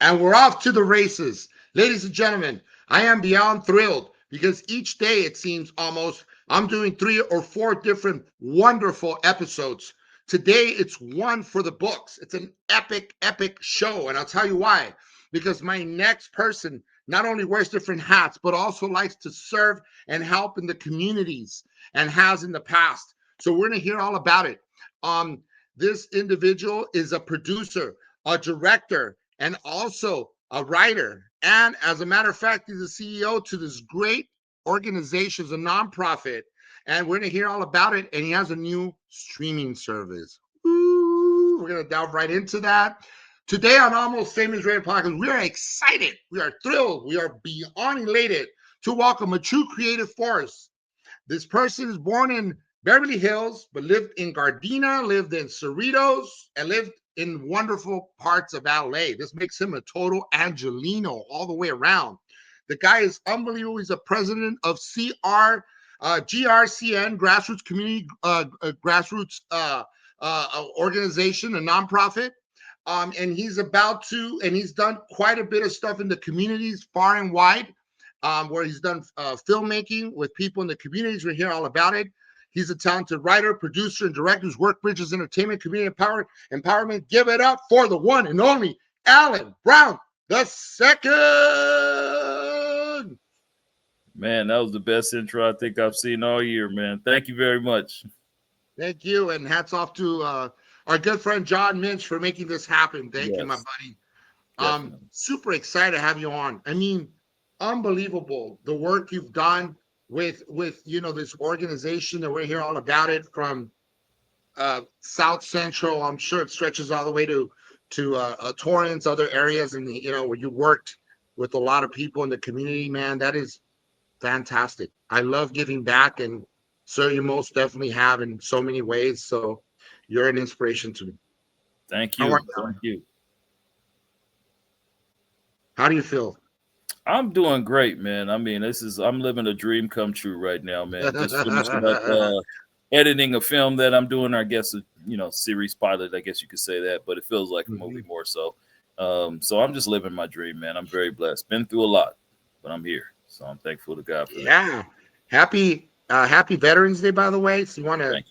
and we're off to the races. Ladies and gentlemen, I am beyond thrilled because each day it seems almost I'm doing 3 or 4 different wonderful episodes. Today it's one for the books. It's an epic, epic show, and I'll tell you why. Because my next person not only wears different hats, but also likes to serve and help in the communities and has in the past. So we're going to hear all about it. This individual is a producer, a director, and also a writer. And as a matter of fact, he's the CEO to this great organization, a nonprofit. And we're going to hear all about it. And he has a new streaming service. Ooh, we're going to delve right into that. Today on Almost Famous Radio Podcast, we are excited. We are thrilled. We are beyond elated to welcome a true creative force. This person is born in Beverly Hills, but lived in Gardena, lived in Cerritos, and lived in wonderful parts of LA. This makes him a total Angelino all the way around. The guy is unbelievable. He's a president of GRCN, Grassroots Community Grassroots Organization, a nonprofit. And he's done quite a bit of stuff in the communities far and wide, where he's done filmmaking with people in the communities. We'll hear all about it. He's a talented writer, producer, and director whose work bridges entertainment, community empowerment. Give it up for the one and only Alan Brown II. Man, that was the best intro I think I've seen all year, man. Thank you very much. Thank you, and hats off to our good friend John Minch for making this happen. Thank you, my buddy. Super excited to have you on. I mean, unbelievable the work you've done with this organization that we're here all about it from South Central. I'm sure it stretches all the way to Torrance, other areas, and where you worked with a lot of people in the community. Man, that is fantastic. I love giving back, and so you most definitely have in so many ways. So you're an inspiration to me. Thank you. Thank you. How do you feel? I'm doing great, man. I mean, I'm living a dream come true right now, man. Just finishing up editing a film that I'm doing. I guess series pilot. I guess you could say that, but it feels like a movie more so. So I'm just living my dream, man. I'm very blessed. Been through a lot, but I'm here, so I'm thankful to God for that. Happy Veterans Day, by the way. So you want to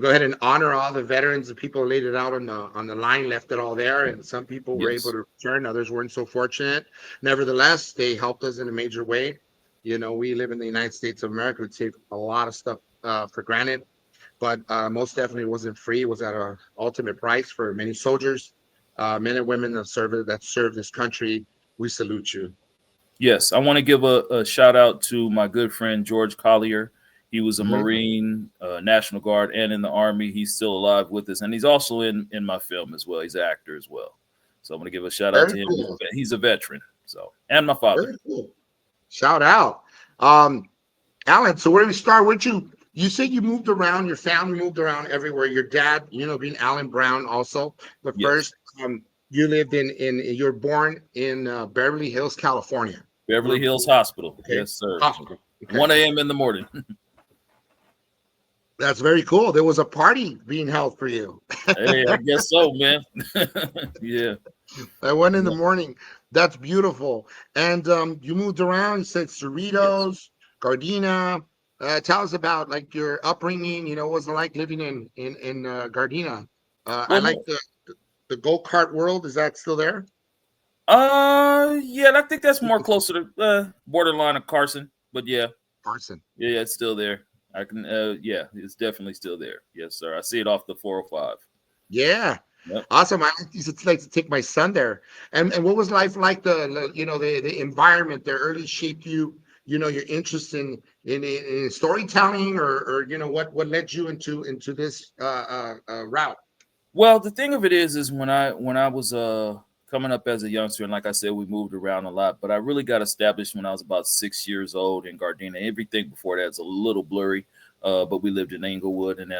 go ahead and honor all the veterans. The people laid it out on the line, left it all there, and some people were able to return. Others weren't so fortunate. Nevertheless, they helped us in a major way. We live in the United States of America. We take a lot of stuff for granted, but most definitely wasn't free. It was at an ultimate price for many soldiers, men and women that serve this country. We salute you. Yes, I want to give a shout out to my good friend George Collier. He was a Marine, National Guard, and in the Army. He's still alive with us, and he's also in my film as well. He's an actor as well. So I'm going to give a shout out to him. Cool. He's a veteran. So, and my father. Very cool. Shout out. Alan, so where do we start? You said you moved around, your family moved around everywhere. Your dad, being Alan Brown also. But first, you lived you were born in Beverly Hills, California. Beverly Hills Hospital. Okay. Yes, sir. Hospital. Okay. 1 a.m. in the morning. That's very cool. There was a party being held for you. Hey, I guess so, man. Yeah. At 1 in the morning. That's beautiful. And you moved around. You said Cerritos, Gardena. Tell us about like your upbringing. What was it like living in Gardena? I like the go-kart world. Is that still there? Yeah, I think that's more closer to borderline of Carson. But yeah. Carson. Yeah, it's still there. I can, it's definitely still there. Yes, sir. I see it off the 405. Yeah. Yep. Awesome. I used to like to take my son there. And what was life like? The environment there early shaped you. Your interest in storytelling, or what led you into this route. Well, the thing of it is when I was coming up as a youngster, and like I said, we moved around a lot, but I really got established when I was about 6 years old in Gardena. Everything before that's a little blurry, but we lived in Inglewood and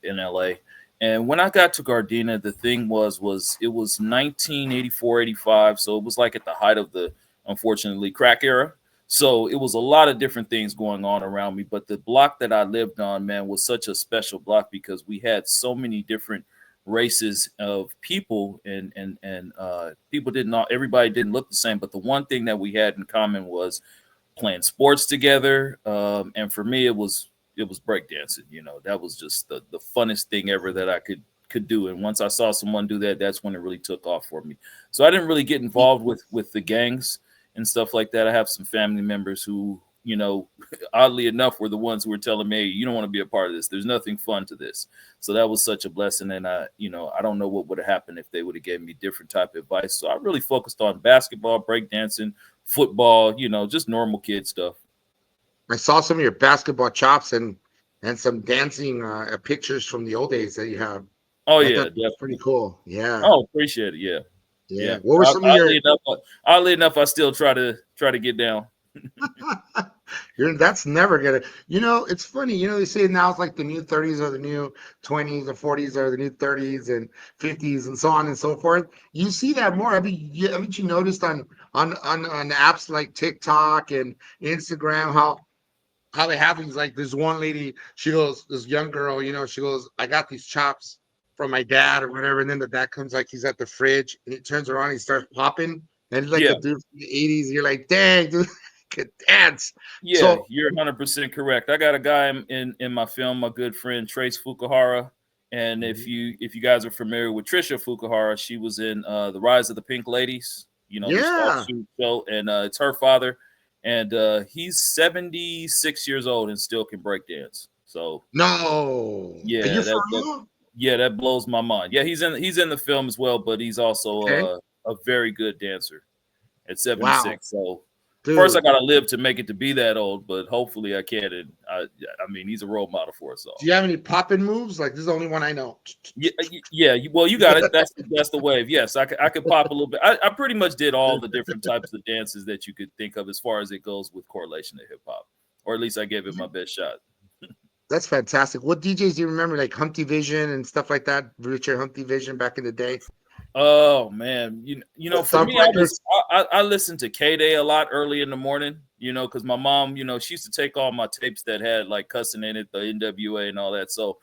in LA. And when I got to Gardena, the thing was it was 1984, 85. So it was like at the height of the, unfortunately, crack era. So it was a lot of different things going on around me. But the block that I lived on, man, was such a special block because we had so many different races of people, and people didn't all, everybody didn't look the same, but the one thing that we had in common was playing sports together. And for me, it was breakdancing. That was just the funnest thing ever that I could do. And once I saw someone do that, that's when it really took off for me. So I didn't really get involved with the gangs and stuff like that. I have some family members who, oddly enough, were the ones who were telling me, hey, you don't want to be a part of this. There's nothing fun to this. So that was such a blessing. And I don't know what would have happened if they would have given me different type of advice. So I really focused on basketball, breakdancing, football, just normal kid stuff. I saw some of your basketball chops and some dancing pictures from the old days that you have. Oh I yeah, thought that was pretty definitely. cool. Yeah, Oh, appreciate it. Yeah, yeah. yeah. What were some of your? Oddly enough, I still try to get down. That's never gonna. It's funny. They say now it's like the new 30s are the new 20s, the 40s are the new 30s and 50s, and so on and so forth. You see that more. Haven't you noticed on apps like TikTok and Instagram how it happens? Like this one lady, she goes, this young girl, she goes, I got these chops from my dad or whatever, and then the dad comes like he's at the fridge and he turns around, and he starts popping, and it's like a Yeah, dude from the 80s. You're like, dang, dude, could dance. yeah, So you're 100% correct. I got a guy in my film, my good friend Trace Fukuhara. And if Mhm. you guys are familiar with Trisha Fukuhara, she was in The Rise of the Pink Ladies, this Yeah. offshoot show, and it's her father, and he's 76 years old and still can break dance. So No. Are you yeah, for that real? yeah, that blows my mind. Yeah, he's in the film as well, but he's also Okay. a very good dancer at Wow, 76. So first, I dude. got to live to make it to be that old, but hopefully I can. And I mean, he's a role model for us Do all. you have any popping moves? Like this is the only one I know. Yeah, yeah. Well, you got it. That's the wave. Yes, I could pop a little bit. I pretty much did all the different types of dances that you could think of as far as it goes with correlation to hip hop, or at least I gave it my best shot. That's fantastic. What DJs do you remember, like Humpty Vision and stuff like that? Richard Humpty Vision back in the day. Oh man, for me, Stumpbreakers. I listened to K Day a lot early in the morning. Because my mom, she used to take all my tapes that had like cussing in it, the NWA and all that. So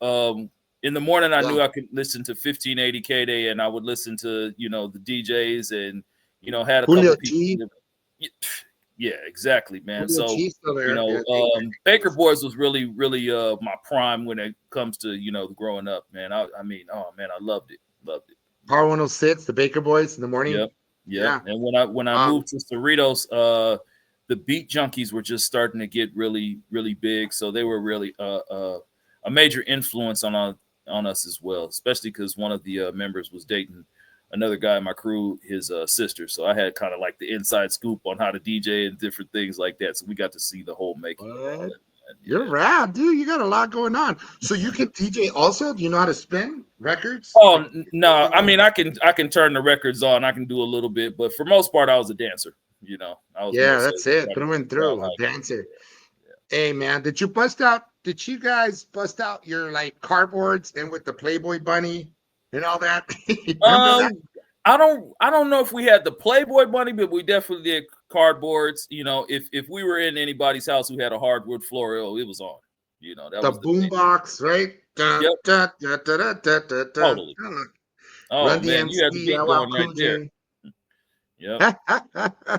um, in the morning, I Yeah. knew I could listen to 1580 K Day, and I would listen to the DJs, and had a couple Julio people. G. Yeah, exactly, man. Julio So G still there. Yeah, I think he Baker is. Boys was really my prime when it comes to growing up, man. I mean, oh man, I loved it. Power 106, the Baker Boys in the morning. Yep, yep. Yeah. And when I Um, moved to Cerritos, the beat junkies were just starting to get really big, so they were really a major influence on us as well, especially because one of the members was dating another guy in my crew, his sister. So I had kind of like the inside scoop on how to DJ and different things like that. So we got to see the whole making of all what? that. Man. You're Yeah. rad, dude. You got a lot going on. So you can DJ also? Do you know how to spin records? Oh Like no, I mean I can turn the records on. I can do a little bit, but for most part, I was a dancer. I was more yeah, so that's it. trying to Through keep and the crowd through, a hype. dancer. Hey man, did you guys bust out your like cardboards and with the Playboy bunny and all that? Remember that? Um, I don't know if we had the Playboy bunny, but we definitely did cardboards. If we were in anybody's house who had a hardwood floor, it was on. That The was the thing. boombox, right? Dun, Yep, dun, dun, dun, dun, dun, dun, dun. totally. Oh Run man, you had the DMC, beat LL going right Cool there. J. Yep,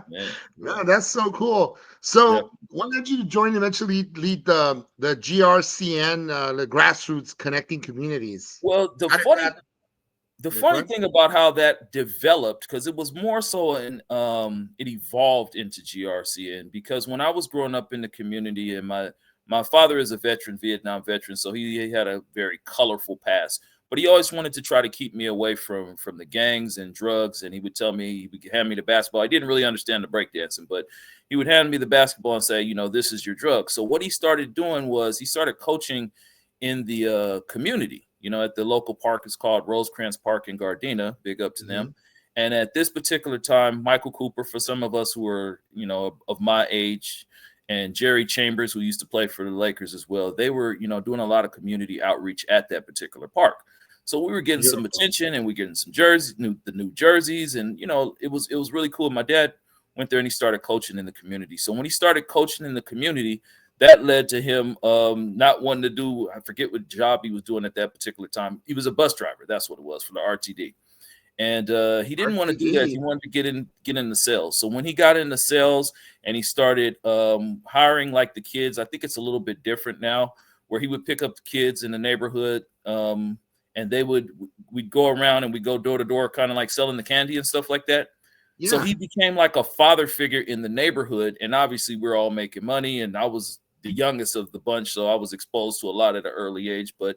man. No, Yeah, that's so cool. yep. So, what led you to join eventually lead the GRCN, the grassroots connecting communities? Well, How did that? the Yeah, go funny ahead. thing about how that developed, because it was more so it evolved into GRCN, because when I was growing up in the community, and my father is a veteran, Vietnam veteran, so he had a very colorful past, but he always wanted to try to keep me away from the gangs and drugs. And he would tell me, he would hand me the basketball. I didn't really understand the breakdancing, but he would hand me the basketball and say, this is your drug. So what he started doing was he started coaching in the community. At the local park, it's called Rosecrans Park in Gardena. Big up to them. Mhm. And at this particular time, Michael Cooper, for some of us who are, of my age, and Jerry Chambers, who used to play for the Lakers as well, they were, doing a lot of community outreach at that particular park. So we were getting some Beautiful. attention, and we getting some jerseys, the new jerseys, and it was really cool. My dad went there and he started coaching in the community. So when he started coaching in the community, that led to him not wanting to do, I forget what job he was doing at that particular time. He was a bus driver. That's what it was, for the RTD. And he didn't want to do that. He RTD. wanted to get into sales. So when he got into sales and he started hiring like the kids, I think it's a little bit different now, where he would pick up the kids in the neighborhood, and we'd go around and we'd go door to door, kind of like selling the candy and stuff like that. So Yeah. he became like a father figure in the neighborhood, and obviously we're all making money, and I was the youngest of the bunch, so I was exposed to a lot at an early age, but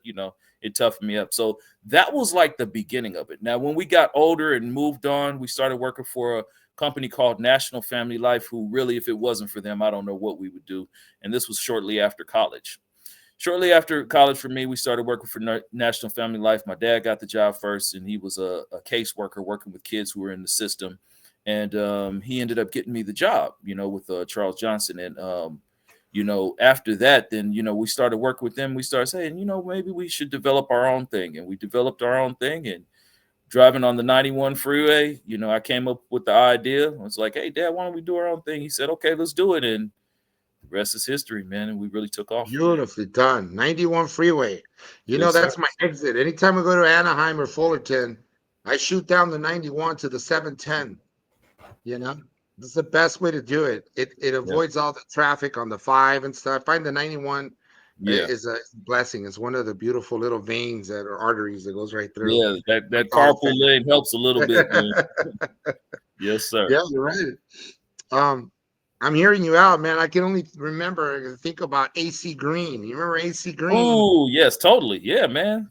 it toughened me up. So that was like the beginning of it. Now, when we got older and moved on, we started working for a company called National Family Life, who really, if it wasn't for them, I don't know what we would do. And this was shortly after college. Shortly after college for me, we started working for National Family Life. My dad got the job first, and he was a caseworker working with kids who were in the system. And he ended up getting me the job, with Charles Johnson. And after that, then, we started working with them. We started saying, maybe we should develop our own thing. And we developed our own thing. And driving on the 91 freeway, I came up with the idea. I was like, hey, Dad, why don't we do our own thing? He said, okay, let's do it. And the rest is history, man. And we really took off from there. Beautifully done. 91 freeway. Yes, sir. That's my exit. Anytime I go to Anaheim or Fullerton, I shoot down the 91 to the 710. This is the best way to do it. It Yep. avoids all the traffic on the 5 and stuff. I find the 91 Yeah. is a blessing. It's one of the beautiful little veins that are arteries that goes right through. Yeah. That That's all I'm carpool lane helps a little bit, man. saying. Yes, sir. Yeah, you're right. Um, I'm hearing you out, man. I can only think about AC Green. You remember AC Green? Oh, yes, totally. Yeah, man.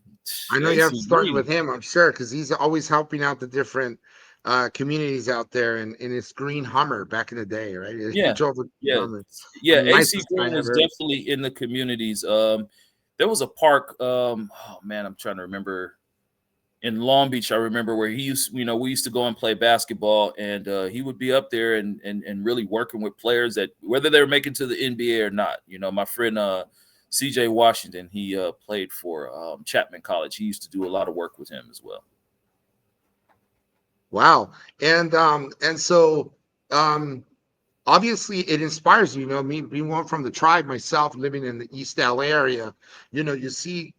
I know you have to AC start with Green. him, I'm sure, because he's always helping out the different communities out there in his green Hummer back in the day, right? He Yeah. drove a green Yeah. Hummer. Yeah. The AC nicest guy Green was ever. definitely in the communities. There was a park. Oh man, I'm trying to remember. In Long Beach, I remember where we used to go and play basketball, and he would be up there and really working with players that, whether they were making to the NBA or not. My friend CJ Washington, he played for Chapman College. He used to do a lot of work with him as well. Wow. And so obviously it inspires you. Me being one from the tribe myself, living in the East LA area. You see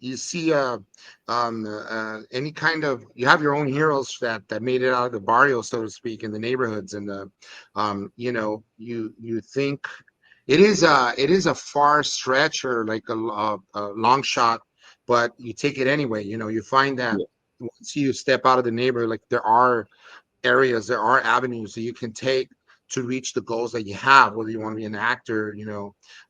any kind of, you have your own heroes that made it out of the barrio, so to speak, in the neighborhoods. And you think it is a far stretch, or like a long shot, but you take it anyway. You find that Yeah, once you step out of the neighborhood, like there are avenues that you can take to reach the goals that you have, whether you want to be an actor,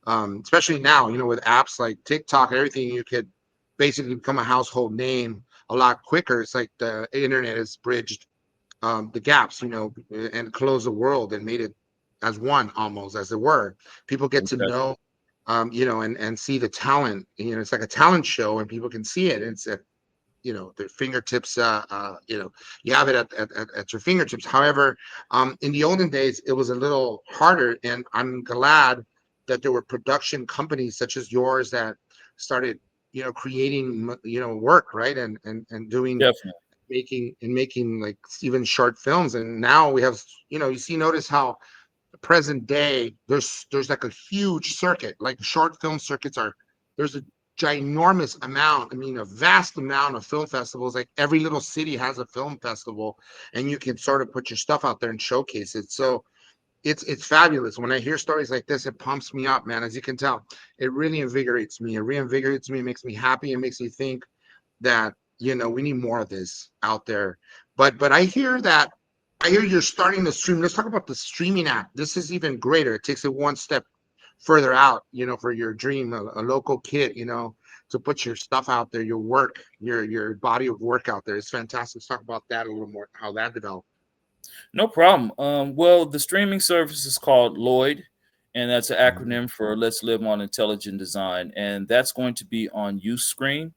especially now, with apps like TikTok and everything, you could basically become a household name a lot quicker. It's like the internet has bridged the gaps, and closed the world and made it as one, almost, as it were. People get to exactly. know, and see the talent. It's like a talent show, and people can see it. It's their fingertips. You have it at your fingertips. However, in the olden days, it was a little harder, and I'm glad that there were production companies such as yours that started, creating, work, right, and doing, Definitely. making like even short films. And now we have, notice how the present day, there's like a huge circuit, like short film circuits are, there's a ginormous amount, I mean a vast amount of film festivals. Like every little city has a film festival, and you can sort of put your stuff out there and showcase it. So it's fabulous. When I hear stories like this, it pumps me up, man. As you can tell, it really invigorates me. It reinvigorates me. It makes me happy. It makes me think that, we need more of this out there. But I hear you're starting to stream. Let's talk about the streaming app. This is even greater. It takes it one step further out, for your dream, a local kid, to put your stuff out there, your work, your body of work out there. It's fantastic. Let's talk about that a little more, how that developed. No problem. Well, the streaming service is called Lloyd, and that's an Mhm. acronym for Let's Live on Intelligent Design, and that's going to be on Uscreen.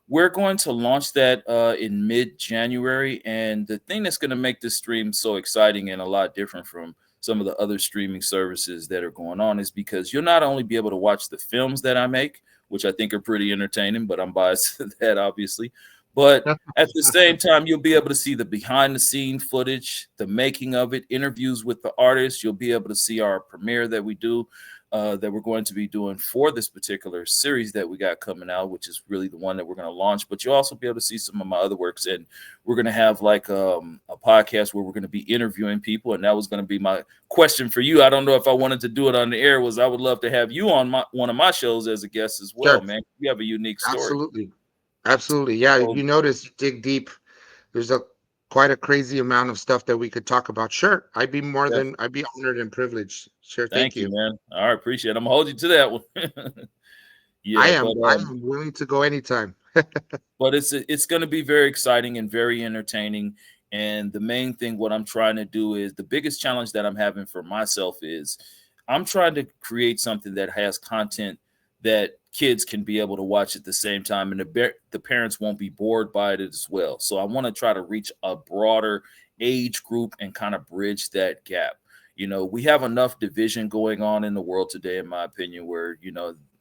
We're going to launch that in mid-January, and the thing that's going to make this stream so exciting and a lot different from some of the other streaming services that are going on is because you'll not only be able to watch the films that I make, which I think are pretty entertaining, but I'm biased to that, obviously. But at the same time, you'll be able to see the behind the scene footage, the making of it, interviews with the artists. You'll be able to see our premiere that we do. that we're going to be doing for this particular series that we got coming out, which is really the one that we're going to launch. But you'll also be able to see some of my other works, and we're going to have like a podcast where we're going to be interviewing people. And that was going to be my question for you. I don't know if I wanted to do it on the air. Was I would love to have you on one of my shows as a guest as well, Sure. man. You have a unique story. Absolutely. Absolutely. Yeah. So, You notice, you dig deep. There's a quite a crazy amount of stuff that we could talk about. Sure. yeah, I'd be honored and privileged. Sure. Thank thank you, you. man. All right, appreciate it. I'm gonna hold you to that one. I yeah, am. I am willing to go anytime. but it's going to be very exciting and very entertaining. And the main thing, what I'm trying to do is the biggest challenge that I'm having for myself is I'm trying to create something that has content that kids can be able to watch at the same time, and the parents won't be bored by it as well. So I want to try to reach a broader age group and kind of bridge that gap. We have enough division going on in the world today, in my opinion, where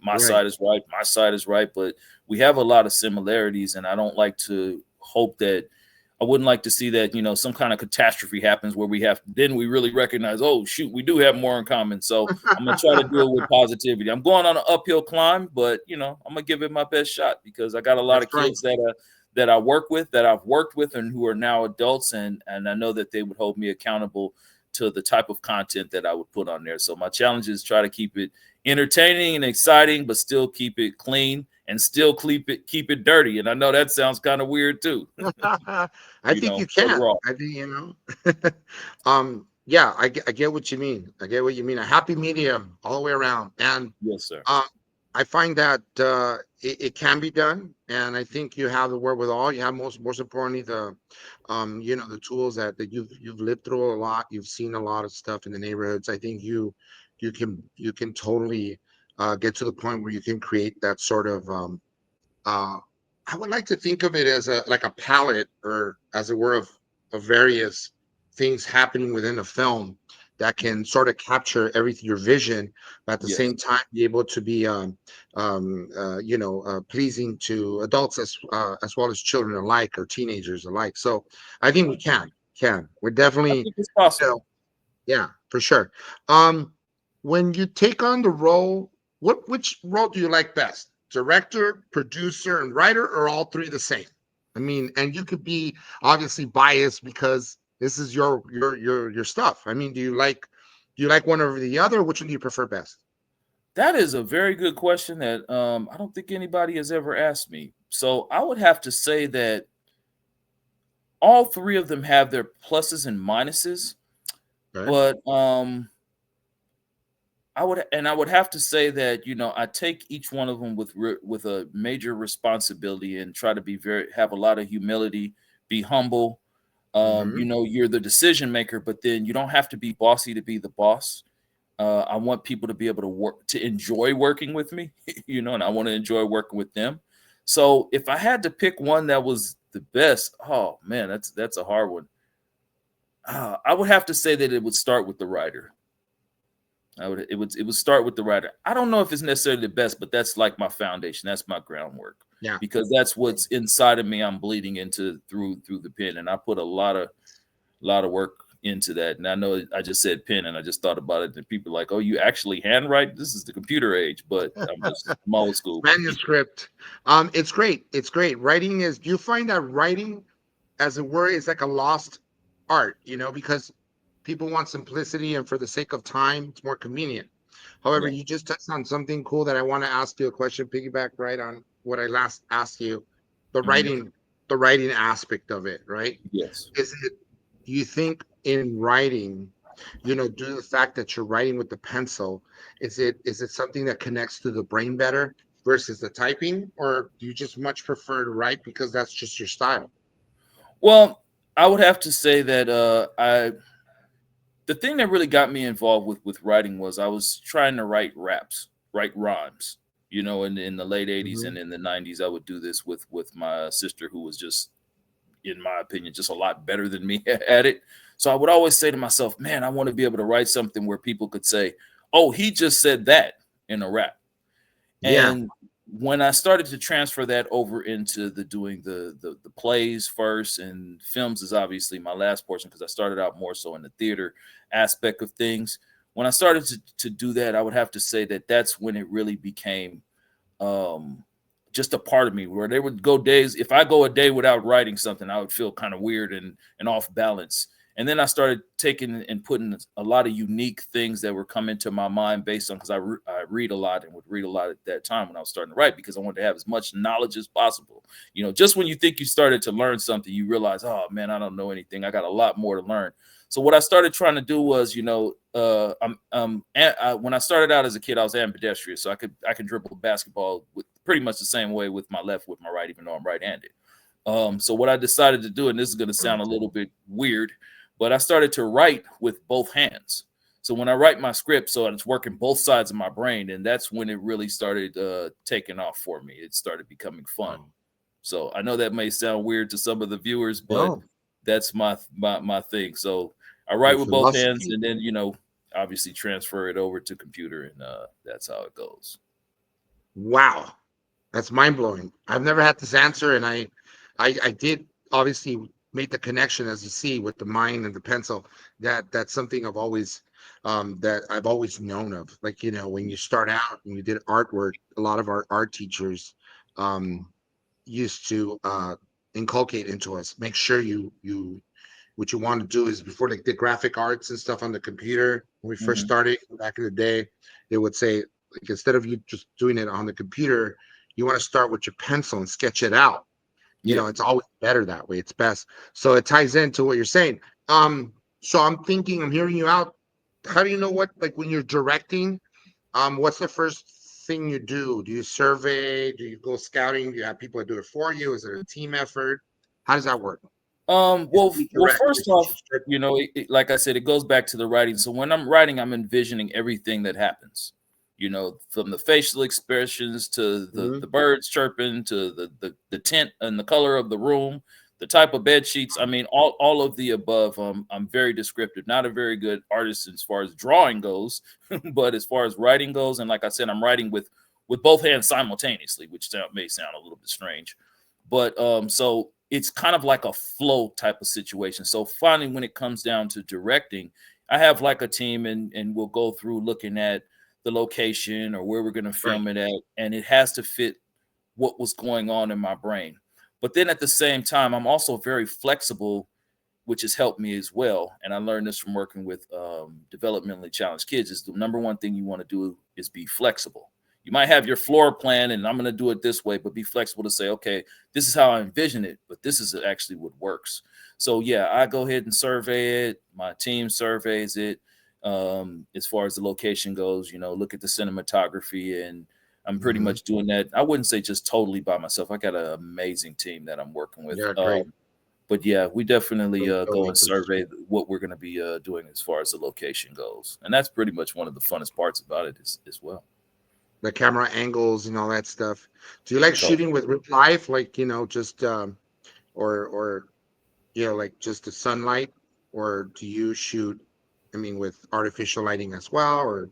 my Right. side is right, my side is right, but we have a lot of similarities, and I don't like to hope that I wouldn't like to see that, some kind of catastrophe happens where we really recognize, oh shoot, we do have more in common. So I'm gonna try to do it with positivity. I'm going on an uphill climb, but I'm gonna give it my best shot because I got a lot That's of right. kids that I work with, that I've worked with, and who are now adults, and I know that they would hold me accountable to the type of content that I would put on there. So my challenge is try to keep it entertaining and exciting, but still keep it clean and still keep it dirty. And I know that sounds kind of weird too, I think you but can. raw. I think, yeah, I get what you mean. I get what you mean. A happy medium all the way around. And Yes, sir. um, I find that it can be done. And I think you have the wherewithal. You have most importantly the tools that you've lived through a lot. You've seen a lot of stuff in the neighborhoods. I think you can totally get to the point where you can create that sort of uh, I would like to think of it as a like a palette, or as it were, of various things happening within a film that can sort of capture everything, your vision, but at the Yes. same time be able to be pleasing to adults as well as children alike, or teenagers alike. So I think we can. We're I definitely, think it's you know, possible. yeah, for sure. Um, when you take on the role, which role do you like best? Director, producer, and writer, or all three the same? I mean, and you could be obviously biased because this is your stuff. I mean, do you like one over the other? Which one do you prefer best? That is a very good question that I don't think anybody has ever asked me. So I would have to say that all three of them have their pluses and minuses, Okay. but I would have to say that I take each one of them with a major responsibility and try to have a lot of humility, be humble. Hmm. You're the decision maker, but then you don't have to be bossy to be the boss. I want people to be able to work, to enjoy working with me, and I want to enjoy working with them. So if I had to pick one that was the best, oh man, that's a hard one. I would have to say that it would start with the writer. It would start with the writer. I don't know if it's necessarily the best, but that's like my foundation. That's my groundwork Yeah. because that's what's inside of me. I'm bleeding into through the pen, and I put a lot of work into that. And I know I just said pen, and I just thought about it. And people are like, "Oh, you actually handwrite? This is the computer age." But I'm old school. Manuscript. It's great. It's great. Writing is. Do you find that writing, as it were, is like a lost art? Because people want simplicity, and for the sake of time, it's more convenient. However, Yeah. you just touched on something cool that I want to ask you a question, piggyback right on what I last asked you. The Mhm. writing, the writing aspect of it, right? Yes. Is it, do you think in writing, due to the fact that you're writing with the pencil, is it something that connects to the brain better versus the typing, or do you just much prefer to write because that's just your style? Well, I would have to say that the thing that really got me involved with writing was I was trying to write raps, write rhymes. In the late '80s Hmm. and in the '90s, I would do this with my sister, who was just, in my opinion, just a lot better than me at it. So I would always say to myself, man, I want to be able to write something where people could say, oh, he just said that in a rap. Yeah. And when I started to transfer that over into the doing the plays first, and films is obviously my last portion because I started out more so in the theater aspect of things. when I started to do that, I would have to say that that's when it really became um, just a part of me. Where there would go days, if I go a day without writing something, I would feel kind of weird and off balance. And then I started taking and putting a lot of unique things that were coming to my mind based on, because I read a lot and would read a lot at that time when I was starting to write, because I wanted to have as much knowledge as possible. Just when you think you started to learn something, you realize, oh man, I don't know anything. I got a lot more to learn. So what I started trying to do was, when I started out as a kid, I was ambidextrous, so I can dribble basketball with pretty much the same way with my left, with my right, even though I'm right-handed. So what I decided to do, and this is going to sound a little bit weird, but I started to write with both hands. So when I write my script, so it's working both sides of my brain, and that's when it really started taking off for me. It started becoming fun. So I know that may sound weird to some of the viewers, but No, that's my thing. So I write your with both hands, philosophy. and then obviously transfer it over to computer, and that's how it goes. Wow, that's mind blowing. I've never had this answer, and I did obviously make the connection, as you see, with the mind and the pencil. That's something that I've always known of. Like, when you start out and you did artwork, a lot of our art teachers um used to inculcate into us, make sure you what you want to do is, before like the graphic arts and stuff on the computer, when we first Hmm. started back in the day, they would say, like, instead of you just doing it on the computer, you want to start with your pencil and sketch it out. Yeah. It's always better that way. It's best. So it ties into what you're saying. So I'm hearing you out. How do you know what, like, when you're directing, what's the first thing you do? Do you survey? Do you go scouting? Do you have people that do it for you? Is it a team effort? How does that work? If Well, you well, direct, first since off, you said, like I said, it goes back to the writing. So when I'm writing, I'm envisioning everything that happens. From the facial expressions to the mhm, birds chirping to the tent and the color of the room, the type of bed sheets. I mean, all of the above. I'm very descriptive. Not a very good artist as far as drawing goes, but as far as writing goes, and like I said, I'm writing with both hands simultaneously, which may sound a little bit strange. But so it's kind of like a flow type of situation. So finally, when it comes down to directing, I have like a team, and we'll go through looking at the location or where we're going to right, film it at, and it has to fit what was going on in my brain. But then at the same time, I'm also very flexible, which has helped me as well. And I learned this from working with developmentally challenged kids. Is the number one thing you want to do is be flexible. You might have your floor plan, and I'm going to do it this way, but be flexible to say, okay, this is how I envision it, but this is actually what works. So yeah, I go ahead and survey it. My team surveys it. As far as the location goes, look at the cinematography, and I'm pretty hmm, much doing that. I wouldn't say just totally by myself. I got an amazing team that I'm working with. yeah, great. But yeah, we definitely go and Filmmakers. survey what we're going to be doing as far as the location goes, and that's pretty much one of the funnest parts about it as well. The camera angles and all that stuff. Do you like So, shooting with real life, like, just or like just the sunlight, or do you shoot, I mean, with artificial lighting as well, or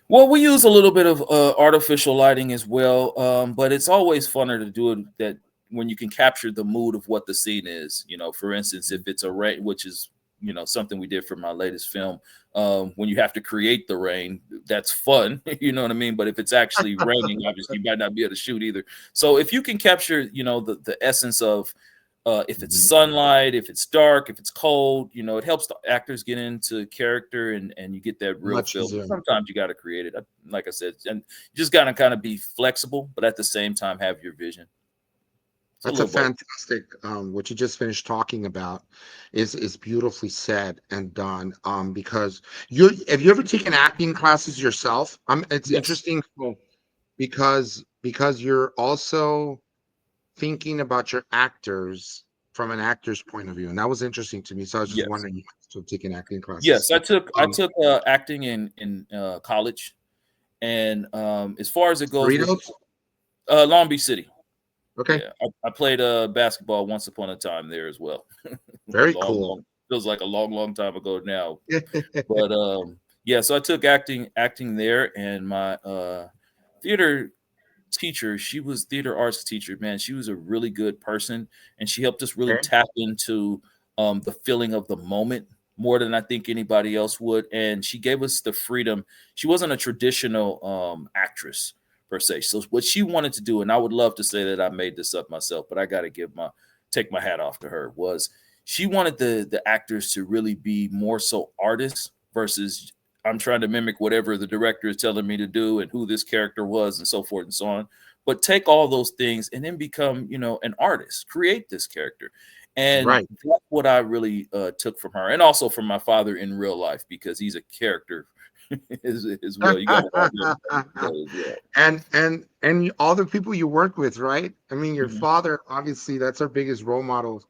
well, we use a little bit of artificial lighting as well, but it's always funner to do it that when you can capture the mood of what the scene is. For instance, if it's a rain, which is something we did for my latest film. When you have to create the rain, that's fun. You know what I mean? But if it's actually raining, obviously you might not be able to shoot either. So if you can capture the essence of if it's Mhm. sunlight, if it's dark, if it's cold, it helps the actors get into character, and you get that real Much feel. But easier? sometimes you got to create it, like I said, and you just got to kind of be flexible, but at the same time have your vision. It's a That's a little both. fantastic, what you just finished talking about is beautifully said and done. Because have you ever taken acting classes yourself? It's Yes. interesting, so, because you're also thinking about your actors from an actor's point of view, and that was interesting to me. So I was just Yes. wondering, you must have taken acting classes. Yes. I Um, took acting in college, and as far as it goes with Cerritos? Long Beach City. Okay, Yeah, I played basketball once upon a time there as well. very long, cool. long feels like a long, long time ago now. But yeah, so I took acting there, and my theater teacher, she was theater arts teacher. Man, she was a really good person, and she helped us really Okay. tap into the feeling of the moment. more than I think anybody else would. And she gave us the freedom. She wasn't a traditional actress per se. So what she wanted to do, and I would love to say that I made this up myself, but I got to take my hat off to her, was she wanted the actors to really be more so artists versus I'm trying to mimic whatever the director is telling me to do and who this character was and so forth and so on. But take all those things and then become, an artist, create this character. And Right. that's what I really took from her, and also from my father in real life, because he's a character as well. You got to have him as well. All the people you work with, right? I mean, your Mhm. father, obviously, that's our biggest role model.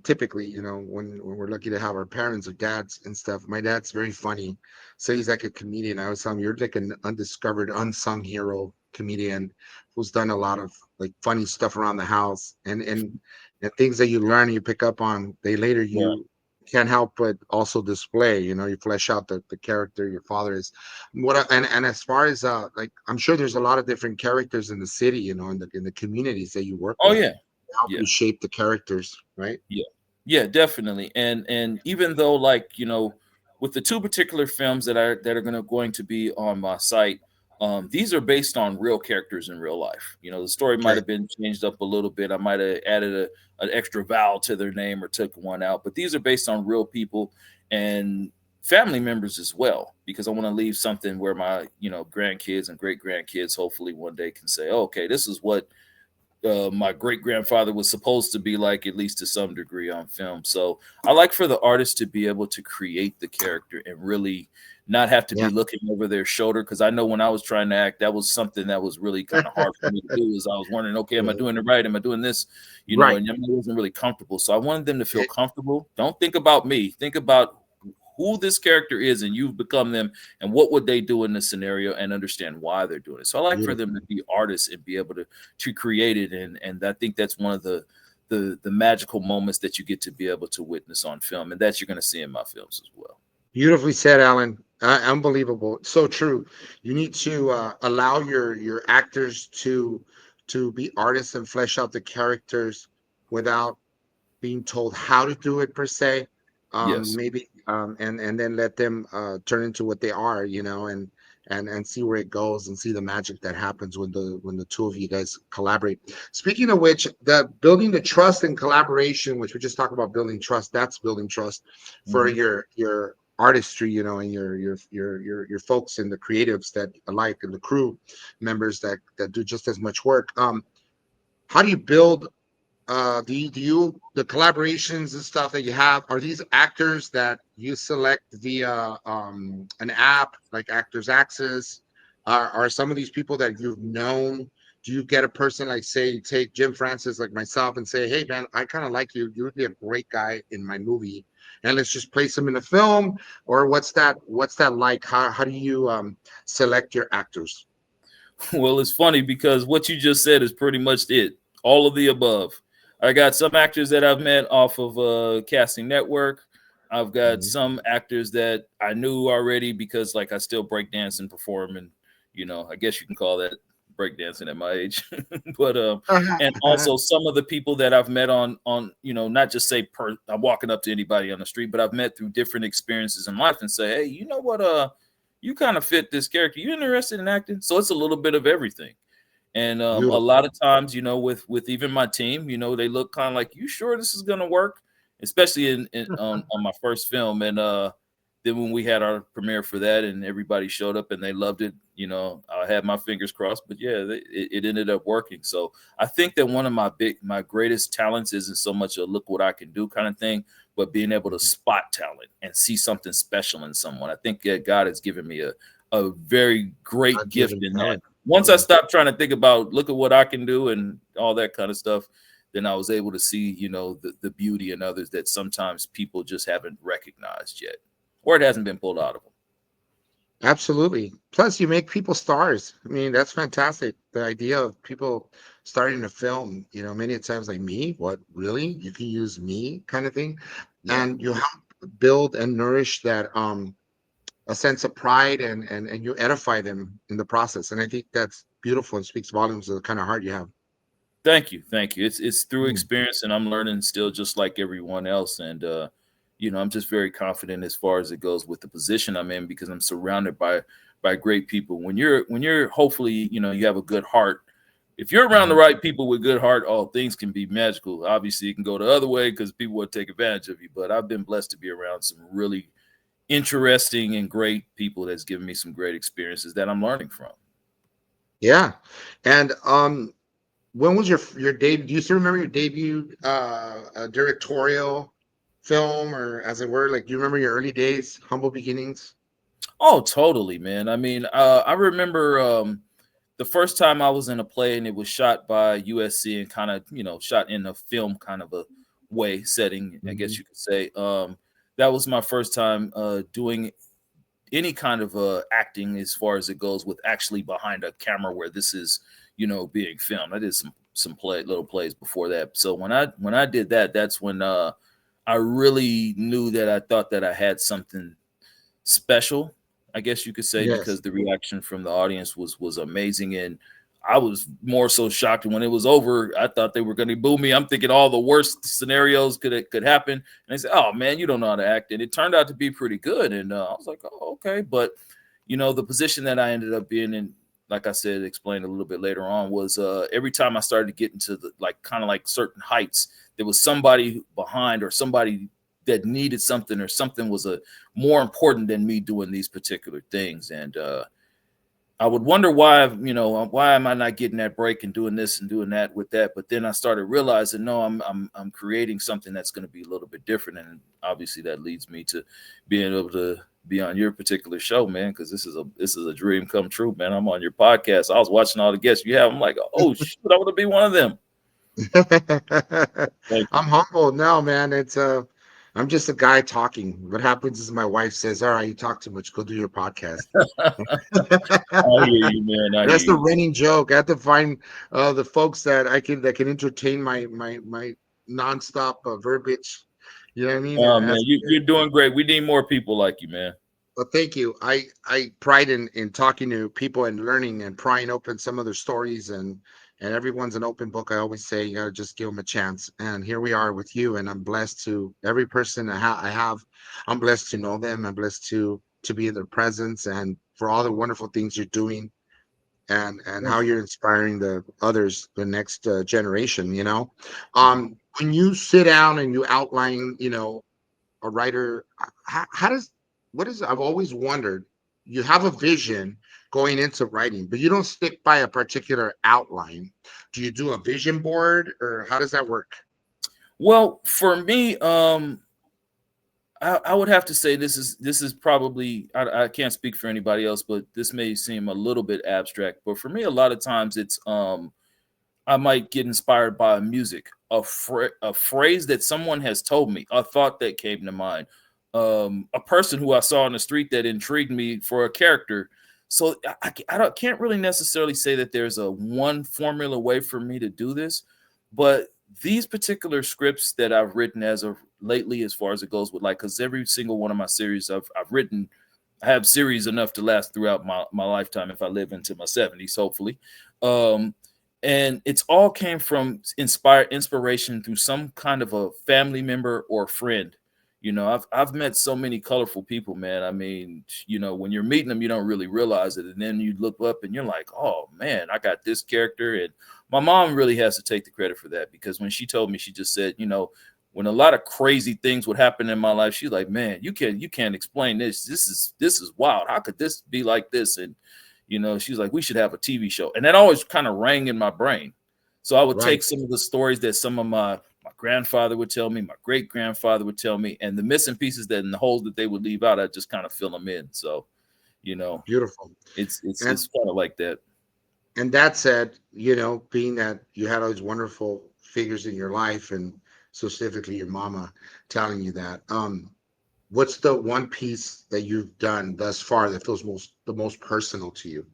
Typically, when we're lucky to have our parents or dads and stuff. My dad's very funny, so he's like a comedian. I always tell him, you're like an undiscovered, unsung hero comedian who's done a lot of like funny stuff around the house, and things that you learn, you pick up on, they later Yeah. you can't help but also display. You flesh out the character your father is. And as far as like, I'm sure there's a lot of different characters in the city, in the communities that you work Oh with, yeah. help Yeah. you shape the characters, right? Yeah. Yeah, definitely. And even though, like, with the two particular films that are going to be on my site, these are based on real characters in real life. The story might Okay. have been changed up a little bit. I might have added an extra vowel to their name or took one out, but these are based on real people and family members as well, because I want to leave something where my, grandkids and great grandkids hopefully one day can say, oh, okay, this is what my great grandfather was supposed to be like, at least to some degree, on film. So I like for the artist to be able to create the character and really not have to Yeah. be looking over their shoulder. Because I know when I was trying to act, that was something that was really kind of hard for me to do. Is I was wondering, okay, am I Yeah. doing it right? Am I doing this? Right. And I wasn't really comfortable. So I wanted them to feel Yeah. comfortable. Don't think about me. Think about who this character is, and you've become them, and what would they do in this scenario, and understand why they're doing it. So I like for them to Beautiful. be artists and be able to create it, and I think that's one of the magical moments that you get to be able to witness on film, and that you're going to see in my films as well. Beautifully said, Alan. Unbelievable. So true. You need to allow your actors to be artists and flesh out the characters without being told how to do it per se. Yes. Maybe and then let them turn into what they are, and see where it goes and see the magic that happens when the two of you guys collaborate. Speaking of which, the building the trust and collaboration, which we just talked about building trust, that's building trust for Mhm. your artistry, and your folks and the creatives that alike and the crew members that do just as much work. How do you build do you the collaborations and stuff that you have, are these actors that you select via an app like Actors Access? Are some of these people that you've known? Do you get a person like, say, you take Jim Francis like myself and say, hey man, I kind of like you. You would be a great guy in my movie, and let's just place him in the film? Or what's that like? How do you select your actors? Well, it's funny because what you just said is pretty much it. All of the above. I got some actors that I've met off of Casting Network. I've got Mhm. some actors that I knew already because, like, I still break dance and perform, and I guess you can call that breakdancing at my age. But and also some of the people that I've met on not just say I'm walking up to anybody on the street, but I've met through different experiences in life and say, hey, you know what, you kind of fit this character. You interested in acting? So it's a little bit of everything. And a Beautiful. lot of times, with even my team, they look kind of like, you sure this is gonna work? Especially on my first film. And then when we had our premiere for that, and everybody showed up and they loved it, I had my fingers crossed. But yeah, it ended up working. So I think that one of my greatest talents isn't so much a look what I can do kind of thing, but being able to spot talent and see something special in someone. I think that God has given me a very A great gift given in that. talent. Once I Yeah. stopped trying to think about look at what I can do and all that kind of stuff, then I was able to see, the beauty in others that sometimes people just haven't recognized yet, or it hasn't been pulled out of them. Absolutely. Plus, you make people stars. I mean, that's fantastic. The idea of people starting to film, many times like me, what really? You can use me kind of thing. Yeah. And you help build and nourish that a sense of pride and you edify them in the process. And I think that's beautiful and speaks volumes of the kind of heart you have. Thank you. Thank you. It's through Mm. experience, and I'm learning still just like everyone else. And I'm just very confident as far as it goes with the position I'm in because I'm surrounded by great people. When you're hopefully, you have a good heart. If you're around the Mhm. right people with good heart, all things can be magical. Obviously, it can go the other way because people will take advantage of you. But I've been blessed to be around some really interesting and great people that's given me some great experiences that I'm learning from. Yeah. And when was your debut? Do you still remember your debut directorial film, or as it were? Like, do you remember your early days, humble beginnings? Oh, totally, man. I mean, I remember the first time I was in a play and it was shot by USC and kind of, shot in a film kind of a way setting, I guess Mhm. you could say. That was my first time doing any kind of acting as far as it goes with actually behind a camera where this is, being filmed. I did some little plays before that. So when I did that, that's when I really knew that I thought that I had something special, I guess you could say, Yes. because the reaction from the audience was amazing, and I was more so shocked when it was over. I thought they were going to boo me. I'm thinking all the worst scenarios could happen, and they said, "Oh man, you don't know how to act," and it turned out to be pretty good. And I was like, "Oh, okay," but the position that I ended up being in, like I said, explained a little bit later on, was every time I started to get into the like kind of like certain heights, there was somebody behind or somebody that needed something or something was a more important than me doing these particular things. And I would wonder why, why am I not getting that break and doing this and doing that with that? But then I started realizing, no, I'm creating something that's going to be a little bit different, and obviously that leads me to being able to be on your particular show, man. Because this is a dream come true, man. I'm on your podcast. I was watching all the guests you have. I'm like, oh shoot, I want to be one of them. Thank I'm humble. No, man. I'm just a guy talking. What happens is my wife says, "All right, you talk too much. Go do your podcast." you. I hear you, man. I That's hear the you. running joke. I have to find the folks that can entertain my nonstop verbiage. You know what I mean? Oh man, you're doing great. We need more people like you, man. Well, thank you. I pride in talking to people and learning and prying open some of their stories, and everyone's an open book. I always say you gotta just give them a chance. And here we are with you, and I'm blessed to every person I have. I'm blessed to know them. I'm blessed to be in their presence, and for all the wonderful things you're doing, and how you're inspiring the others, the next generation. When you sit down and you outline, a writer, how does what is I've always wondered, you have a vision going into writing, but you don't stick by a particular outline. Do you do a vision board, or how does that work? Well, for me, I would have to say this is probably I can't speak for anybody else, but this may seem a little bit abstract. But for me, a lot of times it's I might get inspired by music, a phrase that someone has told me, a thought that came to mind, a person who I saw on the street that intrigued me for a character. So can't really necessarily say that there's a one formula way for me to do this, but these particular scripts that I've written as of lately, as far as it goes with like, because every single one of my series I've written, I have series enough to last throughout my lifetime if I live into my 70s, hopefully. Um, and it's all came from inspiration through some kind of a family member or friend. I've met so many colorful people, man. I mean, when you're meeting them, you don't really realize it, and then you look up and you're like, oh man, I got this character. And my mom really has to take the credit for that, because when she told me, she just said, when a lot of crazy things would happen in my life, she's like, man, you can't explain this. This is wild. How could this be like this? And she's like, we should have a TV show. And that always kind of rang in my brain. So I would Right. take some of the stories that some of my grandfather would tell me, my great grandfather would tell me, and the missing pieces that and the holes that they would leave out, I just kind of fill them in. So, you know, Beautiful. it's it's and it's kind of like that. and that said, being that you had all these wonderful figures in your life, and specifically your mama telling you that, what's the one piece that you've done thus far that feels the most personal to you?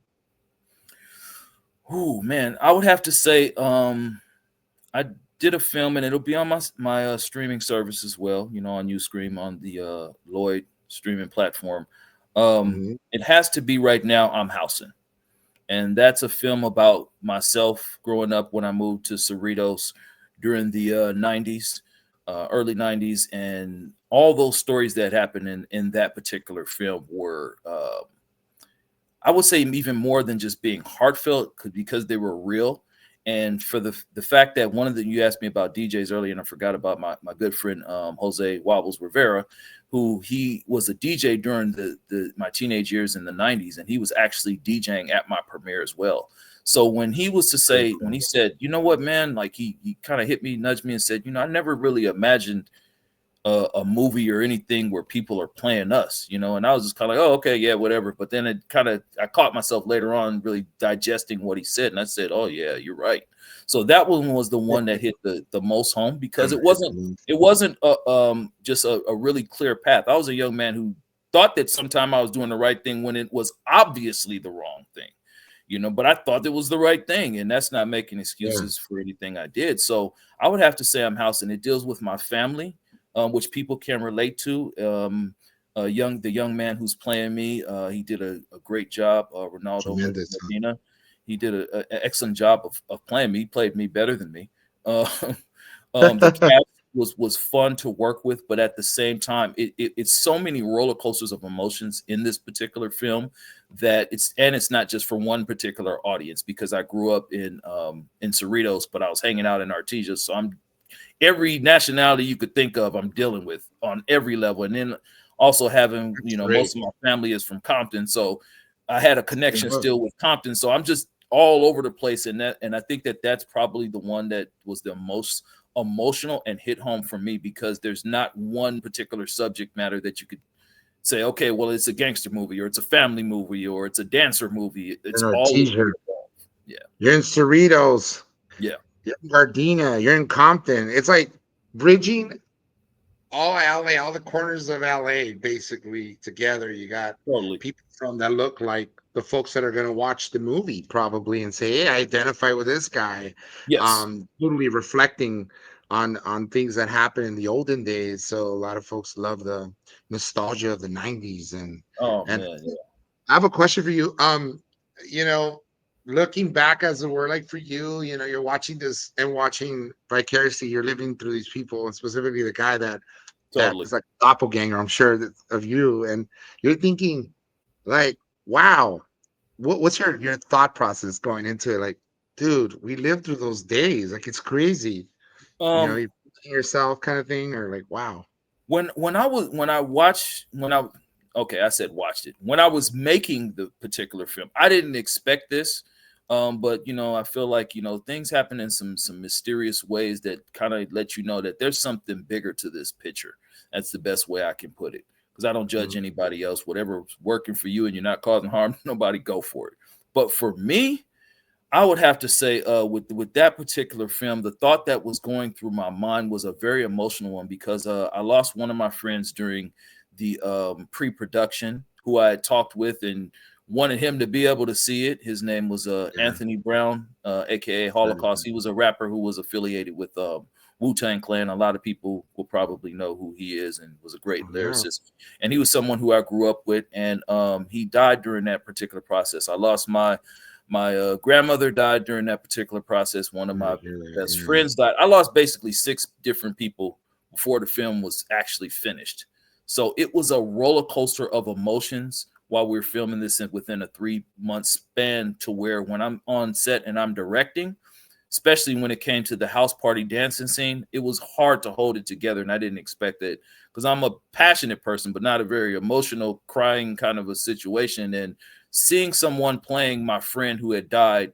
Oh man, I would have to say, I did a film, and it'll be on my streaming service as well. On UScream, on the Lloyd streaming platform. Mhm. It has to be right now. I'm housing, and that's a film about myself growing up when I moved to Cerritos during the '90s. early 90s, and all those stories that happened in that particular film were, I would say, even more than just being heartfelt, because they were real. And for the fact that one of the, you asked me about DJs earlier, and I forgot about my good friend, Jose Wobbles Rivera, who he was a DJ during my teenage years in the 90s, and he was actually DJing at my premiere as well. So when he was to Pretty say, when cool. he said, you know what, man, like he kind of hit me, nudged me, and said, I never really imagined a movie or anything where people are playing us, and I was just kind of like, oh, okay, yeah, whatever. But then I caught myself later on really digesting what he said, and I said, oh yeah, you're right. So that one was the one that hit the most home, because And it hit the wasn't moon. it wasn't just a really clear path. I was a young man who thought that sometime I was doing the right thing when it was obviously the wrong thing. But I thought it was the right thing, and that's not making Yeah, excuses for anything I did. So I would have to say I'm house, and it deals with my family, which people can relate to. The young man who's playing me, he did a great job. Ronaldo tremendous. Huh? Medina, he did an excellent job of playing me. He played me better than me. Uh, the cast was fun to work with, but at the same time, it's so many roller coasters of emotions in this particular film, that it's not just for one particular audience, because I grew up in Cerritos, but I was hanging out in Artesia, so I'm every nationality you could think of, I'm dealing with on every level. And then also having, That's great. most of my family is from Compton. So I had a connection Yeah. still with Compton. So I'm just all over the place. And I think that that's probably the one that was the most emotional and hit home for me, because there's not one particular subject matter that you could say, okay, well, it's a gangster movie, or it's a family movie, or it's a dancer movie. You're It's in all Artesia. involved. Yeah. You're in Cerritos. Yeah. You're in Gardena. You're in Compton. It's like bridging all LA, all the corners of LA, basically together. You got Totally. people from that look like the folks that are going to watch the movie probably and say, "Hey, I identify with this guy." Yes. Totally reflecting on things that happened in the olden days. So a lot of folks love the nostalgia of the '90s, Oh and man. Yeah. I have a question for you. You know, looking back as it were, like for you, you're watching this and watching vicariously, you're living through these people, and specifically the guy that Totally. is like a doppelganger, I'm sure that, of you, and you're thinking, like, wow, what's your thought process going into it? Like, dude, we lived through those days. Like, it's crazy. Um, You're thinking yourself kind of thing, or like, wow. when I watched when I okay, I said watched it. When I was making the particular film, I didn't expect this. But I feel like, things happen in some mysterious ways that kind of let you know that there's something bigger to this picture. That's the best way I can put it. Because I don't judge Mhm. anybody else. Whatever's working for you and you're not causing harm, nobody go for it. But for me, I would have to say, with that particular film, the thought that was going through my mind was a very emotional one, because I lost one of my friends during the pre-production, who I had talked with and wanted him to be able to see it. His name was Yeah, Anthony Brown, aka sorry. Holocaust. He was a rapper who was affiliated with Wu-Tang Clan. A lot of people will probably know who he is, and was a great Yeah, lyricist. And he was someone who I grew up with, and he died during that particular process. I lost my grandmother died during that particular process. One of sorry my to hear that. best Yeah, friends died. I lost basically six different people before the film was actually finished. So it was a roller coaster of emotions while we were filming this within a 3 month span, to where when I'm on set and I'm directing, especially when it came to the house party dancing scene, it was hard to hold it together. And I didn't expect it, because I'm a passionate person, but not a very emotional, crying kind of a situation. And seeing someone playing my friend who had died,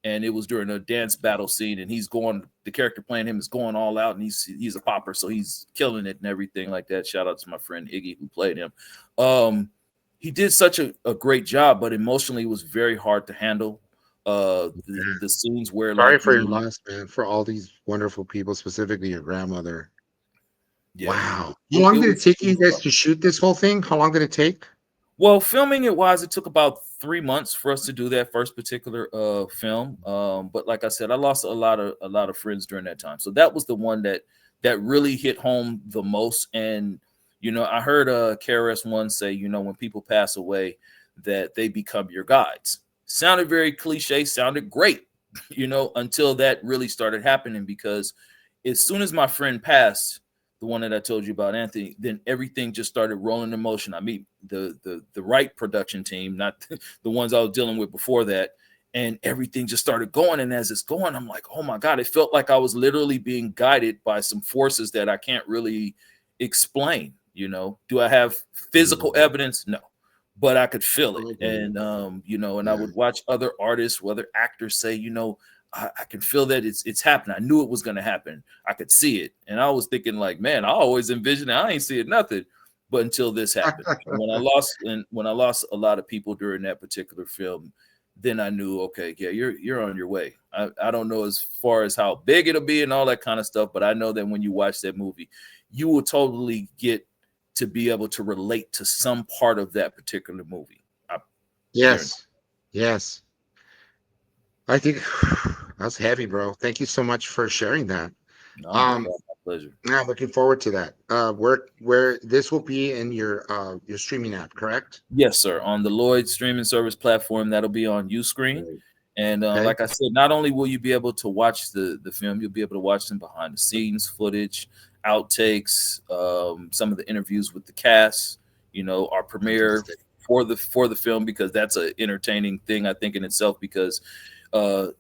and it was during a dance battle scene, and the character playing him is going all out, and he's a popper, so he's killing it and everything like that. Shout out to my friend Iggy who played him. Um, he did such a great job, but emotionally it was very hard to handle. yeah. The scenes where, Sorry like, for your loss, man. For all these wonderful people, specifically your grandmother. yeah, Wow. How long did it take it you was guys rough. to shoot this whole thing? How long did it take? Well, filming it wise, it took about 3 months for us to do that first particular film. But like I said, I lost a lot of friends during that time, so that was the one that really hit home the most. And I heard KRS One say, when people pass away, that they become your guides. Sounded very cliche, sounded great, until that really started happening. Because as soon as my friend passed, the one that I told you about, Anthony, then everything just started rolling in motion. I meet the right production team, not the ones I was dealing with before that, and everything just started going. And as it's going, I'm like, oh my God, it felt like I was literally being guided by some forces that I can't really explain. You know, do I have physical Mm. evidence? No, but I could feel it. Okay. And you know, and I Yeah. would watch other artists, other actors say, you know, I can feel that it's happening. I knew it was gonna happen. I could see it. And I was thinking, like, man, I always envisioned it. I ain't seeing nothing. But until this happened. And when I lost a lot of people during that particular film, then I knew, okay, yeah, you're on your way. I don't know as far as how big it'll be and all that kind of stuff, but I know that when you watch that movie, you will totally get to be able to relate to some part of that particular movie. I guarantee. Yes. Yes. I think that's heavy, bro. Thank you so much for sharing that. No, my Um, God, my pleasure. yeah, looking forward to that. Where this will be in your streaming app, correct? Yes, sir. On the Lloyd streaming service platform, that'll be on Uscreen. Right. And Okay. like I said, not only will you be able to watch the film, you'll be able to watch some behind the scenes footage, outtakes, some of the interviews with the cast. You know, our premiere Fantastic. for the film, because that's an entertaining thing, I think, in itself. Because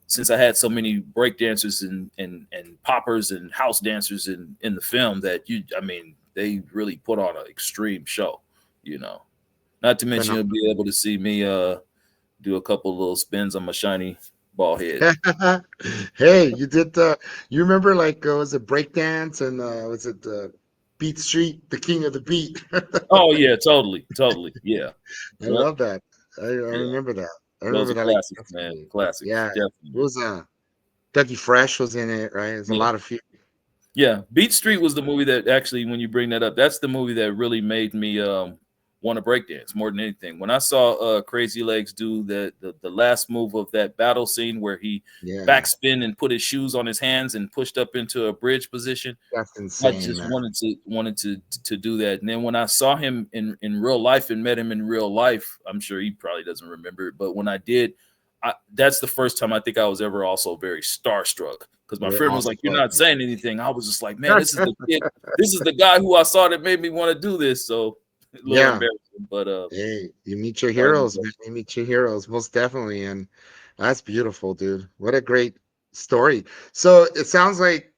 since I had so many break dancers and poppers and house dancers in the film, that I mean, they really put on an extreme show. You know, not to mention you'll be able to see me do a couple little spins on my shiny ball head. Hey, you did you remember like was it breakdance and was it Beat Street, the king of the beat? Oh yeah, totally, totally. Yeah, I yep, love that. I yeah. remember that. I Those remember are that like classics, man. yesterday. Classics, Yeah, it definitely. was Dougie Fresh was in it, right? There's a Yeah. lot of few. Yeah, Beat Street was the movie that actually, when you bring that up, that's the movie that really made me want to breakdance more than anything. When I saw Crazy Legs do the last move of that battle scene where he Yeah, backspin and put his shoes on his hands and pushed up into a bridge position, that's I insane, just man. wanted to do that. And then when I saw him in real life and met him in real life, I'm sure he probably doesn't remember it, but when I did, that's the first time I think I was ever also very starstruck, because my Very friend was like, "You're awestruck. not saying anything." I was just like, "Man, this is the kid. This is the guy who I saw that made me want to do this." So a little Yeah. embarrassing, but Hey, you meet your starting to heroes, go. man. You meet your heroes, most definitely. And that's beautiful, dude. What a great story. So it sounds like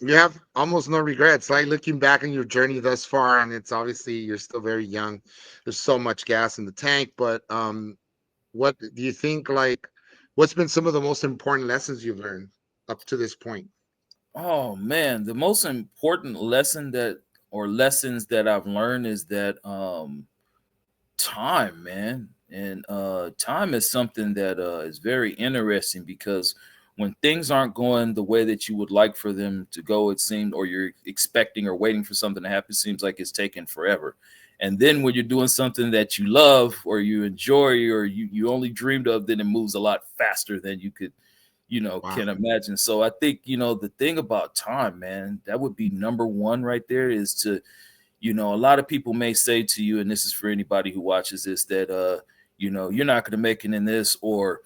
you have almost no regrets, like looking back on your journey thus far, and it's obviously you're still very young. There's so much gas in the tank, but what do you think like what's been some of the most important lessons you've learned up to this point? Oh man, the most important lesson that or lessons that I've learned is that time, man. And time is something that is very interesting, because when things aren't going the way that you would like for them to go, it seemed, or you're expecting or waiting for something to happen, it seems like it's taking forever. And then when you're doing something that you love or you enjoy or you only dreamed of, then it moves a lot faster than you could, Wow. can imagine. So I think, the thing about time, man, that would be number one right there, is to, a lot of people may say to you, and this is for anybody who watches this, that you're not going to make it in this, or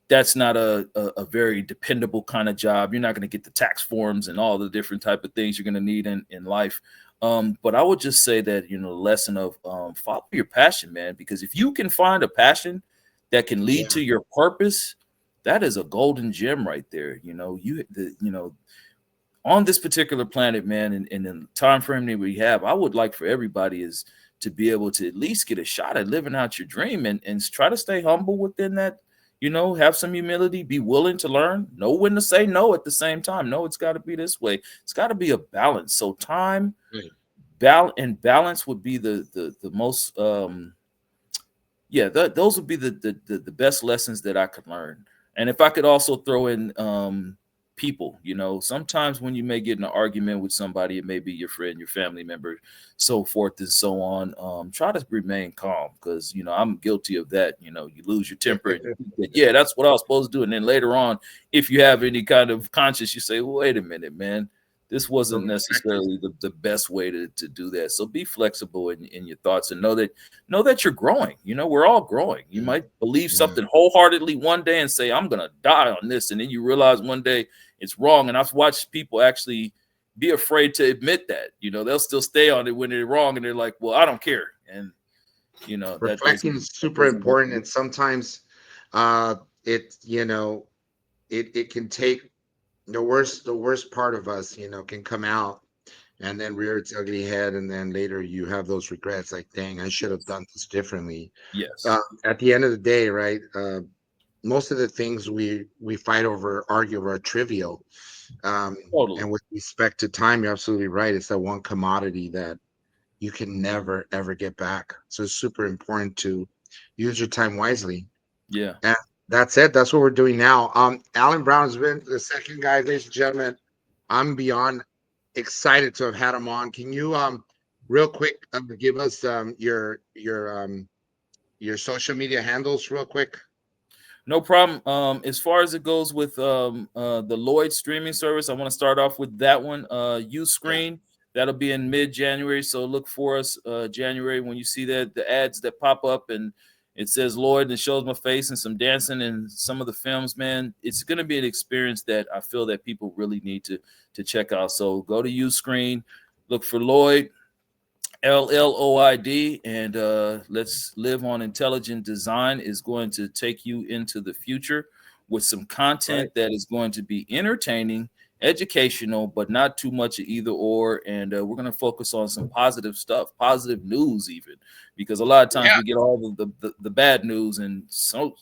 that's not a very dependable kind of job. You're not going to get the tax forms and all the different type of things you're going to need in life. But I would just say that, the lesson of follow your passion, man, because if you can find a passion that can lead Yeah. to your purpose, that is a golden gem right there. On this particular planet, man, and the time frame that we have, I would like for everybody is to be able to at least get a shot at living out your dream, and try to stay humble within that, have some humility, be willing to learn, know when to say no at the same time. No, it's got to be this way. It's got to be a balance. So time, Right. balance would be the most yeah, those would be the best lessons that I could learn. And if I could also throw in people, sometimes when you may get in an argument with somebody, it may be your friend, your family member, so forth and so on. Try to remain calm, because I'm guilty of that. You lose your temper and you think that, yeah, that's what I was supposed to do. And then later on, if you have any kind of conscience, you say, well, wait a minute, man. This wasn't Practice. necessarily the best way to do that. So be flexible in your thoughts, and know that you're growing. We're all growing. You Yeah. might believe Yeah. something wholeheartedly one day and say, I'm gonna die on this, and then you realize one day it's wrong. And I've watched people actually be afraid to admit that. They'll still stay on it when they're wrong, and they're like, well, I don't care. And that Reflecting doesn't is super work. important, and sometimes uh it it can take the worst part of us, can come out and then rear its ugly head, and then later you have those regrets, like, dang, I should have Yes. done this differently. Yes. At the end of the day, right, most of the things we fight over, argue over, are trivial. Totally. And with respect to time, you're absolutely right. It's that one commodity that you can never ever get back. So it's super important to use your time wisely. Yeah. And that's it. That's what we're doing now. Alan Brown has been the second guy, ladies and gentlemen. I'm beyond excited to have had him on. Can you real quick give us your social media handles real quick? No problem. As far as it goes with the Lloyd streaming service, I want to start off with that one. Yeah. Uscreen, that'll be in mid-January. So look for us January when you see that the ads that pop up and it says Lloyd and it shows my face and some dancing and some of the films, man. It's gonna be an experience that I feel that people really need to check out. So go to Uscreen, look for Lloyd. LLOID, and Let's Live on Intelligent Design is going to take you into the future with some Right. content that is going to be entertaining, educational, but not too much of either or. And we're going to focus on some positive stuff, positive news, even because a lot of times Yeah. we get all the bad news. And so,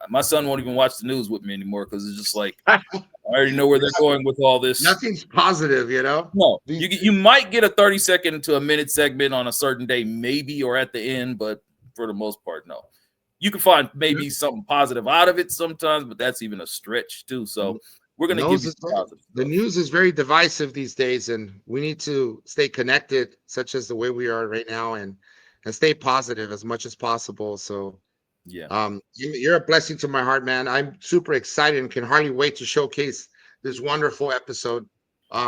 my son won't even watch the news with me anymore because it's just like, I already know where they're going with all this. Nothing's positive. No, These you might get a 30-second to a minute segment on a certain day, maybe, or at the end, but for the most part, no. You can find maybe something positive out of it sometimes, but that's even a stretch too. So we're gonna give News you is some positive the stuff. news is very divisive these days, and we need to stay connected, such as the way we are right now, and stay positive as much as possible. So, Yeah, you're a blessing to my heart, man. I'm super excited and can hardly wait to showcase this wonderful episode. Let's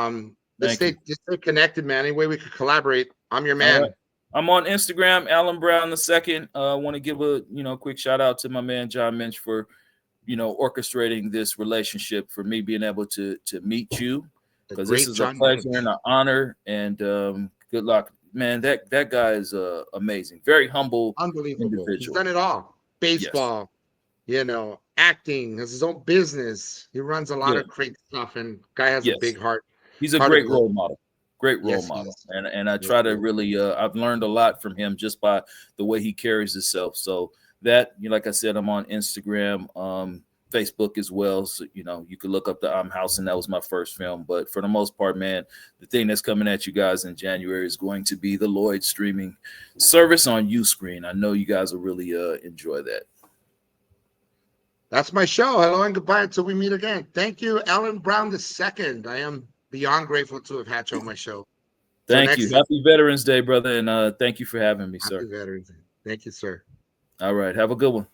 thank stay you. just stay connected, man. Any way we could collaborate, I'm your All right. man. I'm on Instagram, Alan Brown the second. I want to give a quick shout out to my man John Minch for orchestrating this relationship, for me being able to meet you, The because this great is a John pleasure Minch. and an honor. And good luck, man. That guy is amazing, very humble Unbelievable. He's individual. done it all. Yes, Baseball, acting, has his own business. He runs a lot yeah, of great stuff, and guy has a yes. big heart. He's a Heart of great gold. role model. Great role Yes, he model, is. and I Yes, try he to is. really. I've learned a lot from him just by the way he carries himself. So that, like I said, I'm on Instagram, Facebook as well. So you could look up the I'm House, and that was my first film. But for the most part, man, the thing that's coming at you guys in January is going to be the Lloyd streaming service on Uscreen. I know you guys will really enjoy that. That's my show. Hello and goodbye until we meet again. Thank you, Alan Brown II. I am beyond grateful to have had you on my show. Till Thank next you. time. Happy Veterans Day, brother, and thank you for having me, Happy sir. Veterans Day. Thank you, sir. All right, have a good one.